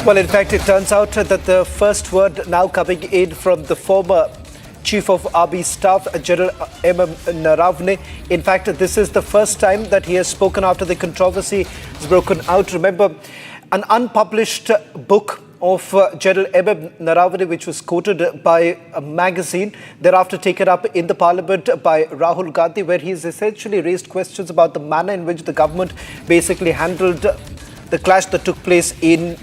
Well, in fact, it turns out that the first word now coming in from the former Chief of Army Staff, General Naravane. In fact, this is the first time that he has spoken after the controversy has broken out. Remember, an unpublished book of General Naravane, which was quoted by a magazine, thereafter taken up in the parliament by Rahul Gandhi, where he's essentially raised questions about the manner in which the government basically handled the clash that took place in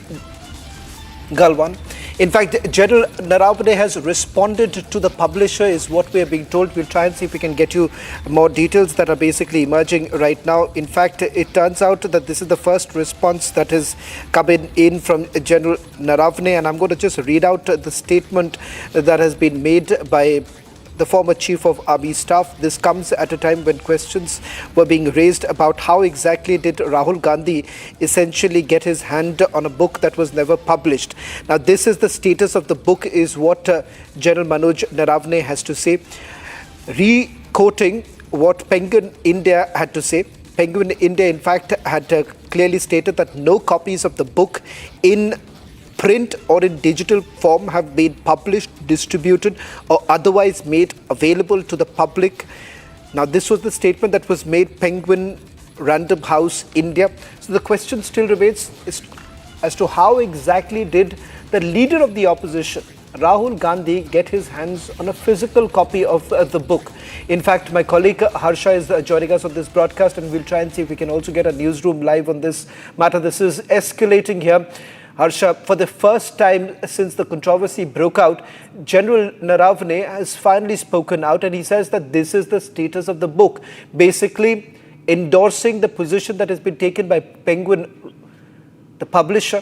Galwan. In fact, General Naravane has responded to the publisher, is what we are being told. We'll try and see if we can get you more details that are basically emerging right now. In fact, it turns out that this is the first response that has come in from General Naravane, and I'm going to just read out the statement that has been made by the former Chief of Army Staff. This comes at a time when questions were being raised about how exactly did Rahul Gandhi essentially get his hand on a book that was never published. Now, this is the status of the book, is what General Manoj Naravane has to say, re-quoting what Penguin India had to say. Penguin India, in fact, had clearly stated that no copies of the book in print or in digital form have been published, distributed, or otherwise made available to the public. Now, this was the statement that was made, Penguin Random House, India. So the question still remains as to how exactly did the leader of the opposition, Rahul Gandhi, get his hands on a physical copy of the book. In fact, my colleague Harsha is joining us on this broadcast, and we'll try and see if we can also get a newsroom live on this matter. This is escalating here. Harsha, for the first time since the controversy broke out, General Naravane has finally spoken out, and he says that this is the status of the book, basically endorsing the position that has been taken by Penguin, the publisher,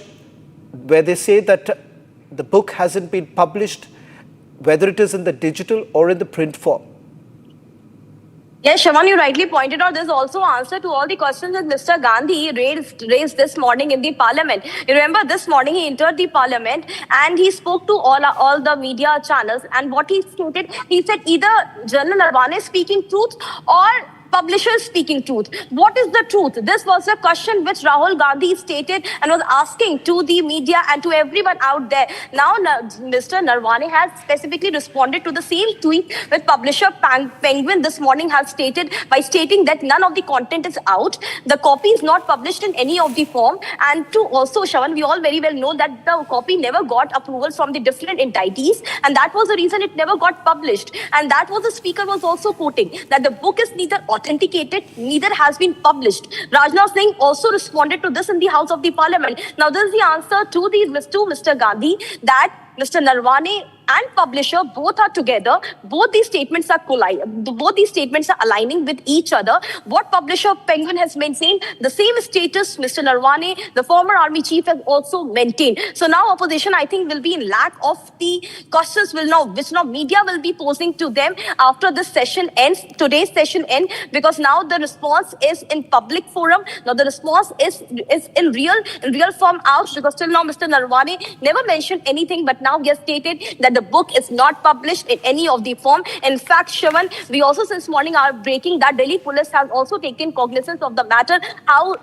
where they say that the book hasn't been published, whether it is in the digital or in the print form. Yes, Shaman, you rightly pointed out there's also answer to all the questions that Mr. Gandhi raised this morning in the parliament. You remember this morning he entered the parliament and he spoke to all the media channels, and what he stated, he said either General Naravane is speaking truth or publishers speaking truth. What is the truth? This was a question which Rahul Gandhi stated and was asking to the media and to everyone out there. Now, Mr. Naravane has specifically responded to the same tweet which publisher Penguin this morning has stated by stating that none of the content is out. The copy is not published in any of the form. And to also, Shawan, we all very well know that the copy never got approval from the different entities, and that was the reason it never got published. And that was the speaker was also quoting that the book is neither authenticated, neither has been published. Rajnath Singh also responded to this in the House of the Parliament. Now, this is the answer to Mr. Gandhi, that Mr. Naravane and publisher both are together. Both these statements are aligning with each other. What publisher Penguin has maintained, the same status Mr. Naravane, the former army chief, has also maintained. So now opposition, I think, will be in lack of the questions which now media will be posing to them after this session ends, today's session ends, because now the response is in public forum. Now the response is in real form out, because till now Mr. Naravane never mentioned anything, but now he has stated that the book is not published in any of the form. In fact, Shavan, we also since morning are breaking that Delhi police has also taken cognizance of the matter, how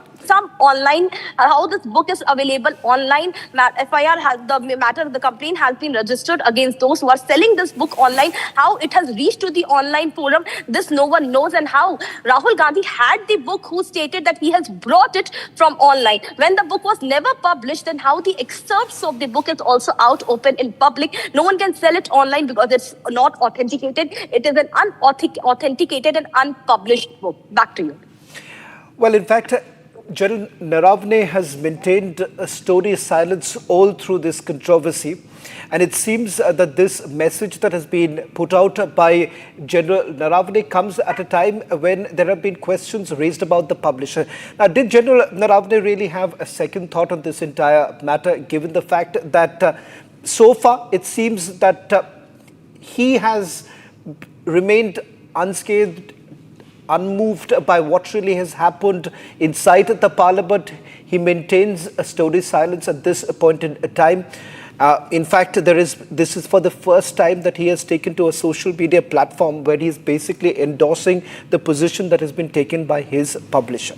this book is available online. FIR has the complaint has been registered against those who are selling this book online. How it has reached to the online forum, this no one knows, and how Rahul Gandhi had the book, who stated that he has brought it from online. When the book was never published, then how the excerpts of the book is also out open in public. No one can sell it online because it's not authenticated. It is an unauthenticated and unpublished book. Back to you. Well, in fact, General Naravane has maintained a stony silence all through this controversy, and it seems that this message that has been put out by General Naravane comes at a time when there have been questions raised about the publisher. Now, did General Naravane really have a second thought on this entire matter, given the fact that so far it seems that he has remained unscathed, unmoved by what really has happened inside the parliament? He maintains a stony silence at this point in time. In fact, this is for the first time that he has taken to a social media platform where he is basically endorsing the position that has been taken by his publisher.